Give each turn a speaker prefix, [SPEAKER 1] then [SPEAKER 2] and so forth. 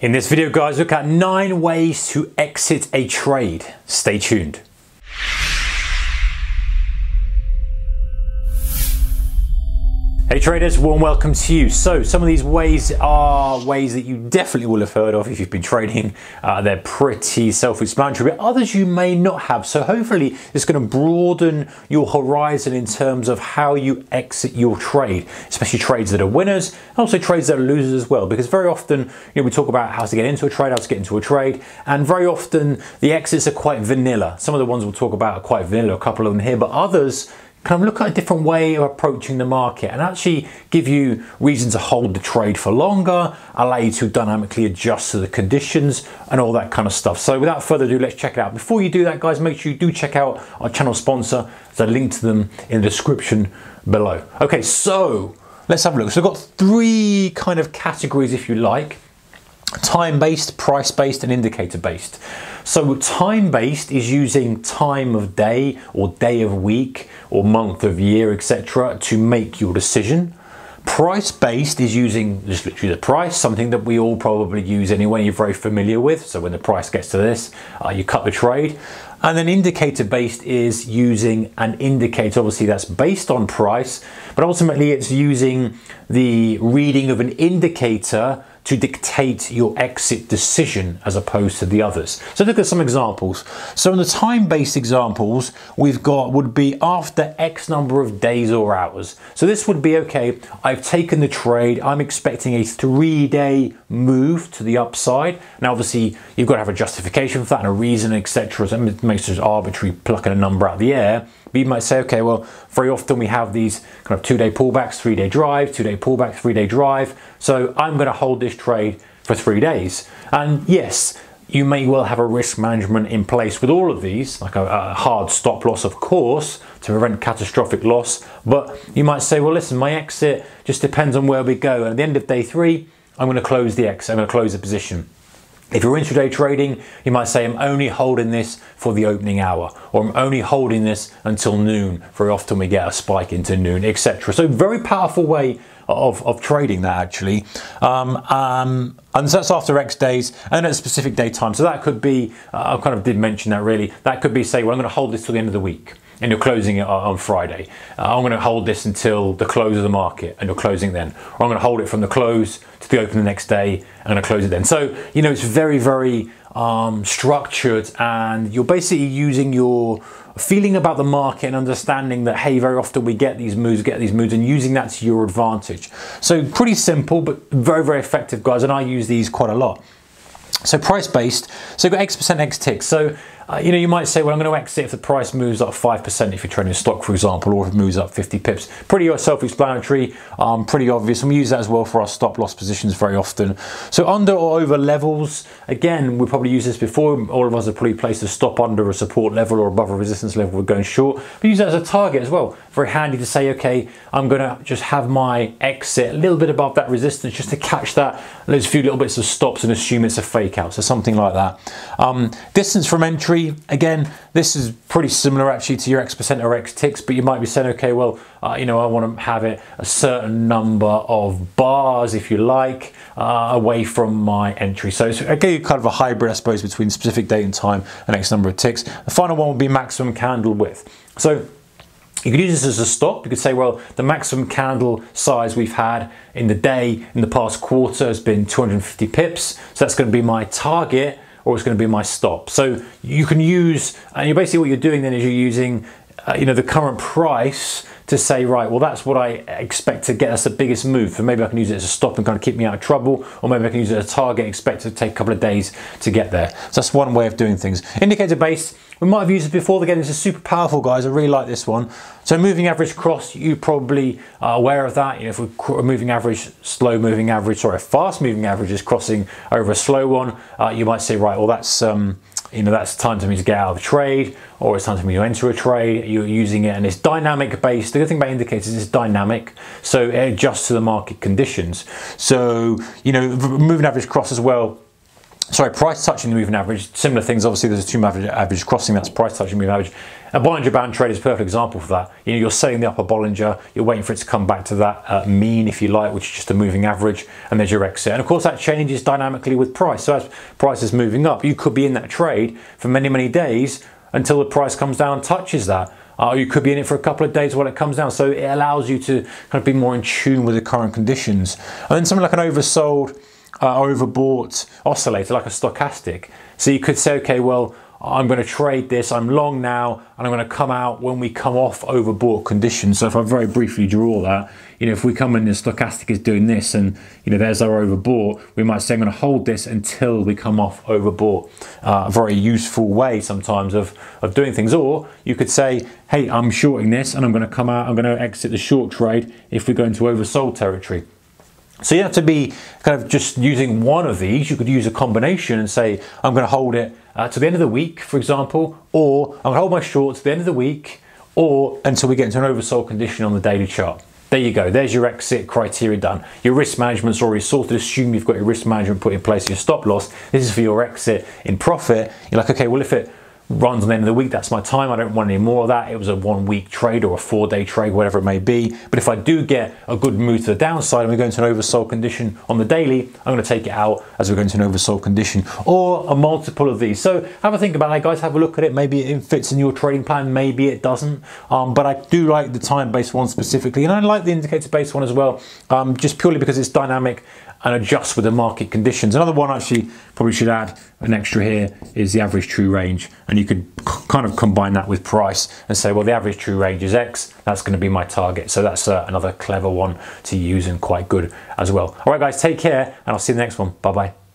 [SPEAKER 1] In this video, guys, look at 9 ways to exit a trade. Stay tuned. Hey traders, warm welcome to you. So some of these ways are ways that you definitely will have heard of if you've been trading. They're pretty self-explanatory, but others you may not have. So hopefully it's going to broaden your horizon in terms of how you exit your trade, especially trades that are winners, and also trades that are losers as well. Because very often, we talk about how to get into a trade, how to get into a trade, and very often the exits are quite vanilla. Some of the ones we'll talk about are quite vanilla, a couple of them here, but others kind of look at a different way of approaching the market and actually give you reason to hold the trade for longer, allow you to dynamically adjust to the conditions and all that kind of stuff. So without further ado, let's check it out. Before you do that, guys, make sure you do check out our channel sponsor. There's a link to them in the description below. Okay, so let's have a look. So we've got 3 kind of categories, if you like: time-based, price-based, and indicator-based. So time-based is using time of day or day of week or month of year, etc., to make your decision. Price-based is using just literally the price, something that we all probably use anyway, you're very familiar with. So when the price gets to this, you cut the trade. And then indicator-based is using an indicator. Obviously that's based on price, but ultimately it's using the reading of an indicator to dictate your exit decision as opposed to the others. So look at some examples. So in the time-based examples, we've got would be after X number of days or hours. So this would be, okay, I've taken the trade, I'm expecting a 3-day move to the upside. Now obviously you've got to have a justification for that and a reason, etc. So it makes it arbitrary plucking a number out of the air. But you might say, okay, well, very often we have these kind of 2-day pullbacks, 3-day drive, 2-day pullback, 3-day drive. So I'm going to hold this trade for 3 days. And yes, you may well have a risk management in place with all of these, like a hard stop loss, of course, to prevent catastrophic loss. But you might say, well, listen, my exit just depends on where we go. And at the end of day 3, I'm going to close the exit, I'm going to close the position. If you're intraday trading, you might say, I'm only holding this for the opening hour, or I'm only holding this until noon. Very often we get a spike into noon, etc. So very powerful way of trading that, actually. And so that's after X days and at a specific day time. So that could be, I kind of did mention that really, that could be, say, well, I'm going to hold this till the end of the week, and you're closing it on Friday. I'm going to hold this until the close of the market, and you're closing then. Or I'm going to hold it from the close to the open the next day, and I'm going to close it then. So, it's very, very structured, and you're basically using your feeling about the market and understanding that, hey, very often we get these moves, and using that to your advantage. So pretty simple, but very, very effective, guys, and I use these quite a lot. So price-based, so you've got X% X ticks. So, you might say, well, I'm going to exit if the price moves up 5% if you're trading stock, for example, or if it moves up 50 pips. Pretty self-explanatory, pretty obvious. And we use that as well for our stop loss positions very often. So under or over levels, again, we probably used this before. All of us have probably placed a stop under a support level or above a resistance level. We're going short. We use that as a target as well. Very handy to say, okay, I'm going to just have my exit a little bit above that resistance just to catch that. There's a few little bits of stops and assume it's a fake out. So something like that. Distance from entry. Again, this is pretty similar actually to your X% or X ticks, but you might be saying, okay, well, I want to have it a certain number of bars, if you like, away from my entry. So it's again kind of a hybrid, I suppose, between specific date and time and X number of ticks. The final one would be maximum candle width. So you could use this as a stop. You could say, well, the maximum candle size we've had in the day in the past quarter has been 250 pips. So that's going to be my target, or it's going to be my stop. So you can use, and basically what you're doing then is you're using, the current price to say, right, well, that's what I expect to get us the biggest move. So maybe I can use it as a stop and kind of keep me out of trouble, or maybe I can use it as a target, expect to take a couple of days to get there. So that's one way of doing things. Indicator based, we might have used it before. Again, this is super powerful, guys. I really like this one. So moving average cross, you probably are aware of that. If we're moving average, slow moving average, sorry, a fast moving average is crossing over a slow one, you might say, right, well, that's that's time for me to get out of the trade, or it's time for me to enter a trade. You're using it, and it's dynamic based. The good thing about indicators is it's dynamic, so it adjusts to the market conditions. So moving average cross as well sorry, price touching the moving average. Similar things, obviously there's a 2-moving average crossing, that's price touching the moving average. A Bollinger Band trade is a perfect example for that. You know, you're selling the upper Bollinger, you're waiting for it to come back to that mean, if you like, which is just a moving average, and there's your exit. And of course that changes dynamically with price. So as price is moving up, you could be in that trade for many, many days until the price comes down and touches that. You could be in it for a couple of days while it comes down. So it allows you to kind of be more in tune with the current conditions. And then something like an oversold, overbought oscillator, like a stochastic. So you could say, okay, well, I'm going to trade this, I'm long now, and I'm going to come out when we come off overbought conditions. So if I very briefly draw that, you know, if we come in, the stochastic is doing this, and you know, there's our overbought, we might say I'm going to hold this until we come off overbought. A very useful way sometimes of doing things. Or you could say, hey, I'm shorting this and I'm going to come out, I'm going to exit the short trade if we go into oversold territory. So you have to be kind of just using one of these. You could use a combination and say, I'm going to hold it to the end of the week, for example, or I'm going to hold my short to the end of the week, or until we get into an oversold condition on the daily chart. There you go. There's your exit criteria done. Your risk management's already sorted. Assume you've got your risk management put in place, your stop loss. This is for your exit in profit. You're like, okay, well, if it runs on the end of the week, that's my time. I don't want any more of that. It was a 1 week trade or a 4-day trade, whatever it may be. But if I do get a good move to the downside and we go into an oversold condition on the daily, I'm going to take it out as we go into an oversold condition, or a multiple of these. So have a think about that, guys. Have a look at it. Maybe it fits in your trading plan, maybe it doesn't. But I do like the time-based one specifically, and I like the indicator-based one as well, just purely because it's dynamic and adjusts with the market conditions. Another one, actually, probably should add an extra here, is the average true range. And you could kind of combine that with price and say, well, the average true range is X, that's going to be my target. So that's another clever one to use and quite good as well. All right, guys, take care, and I'll see you in the next one. Bye-bye.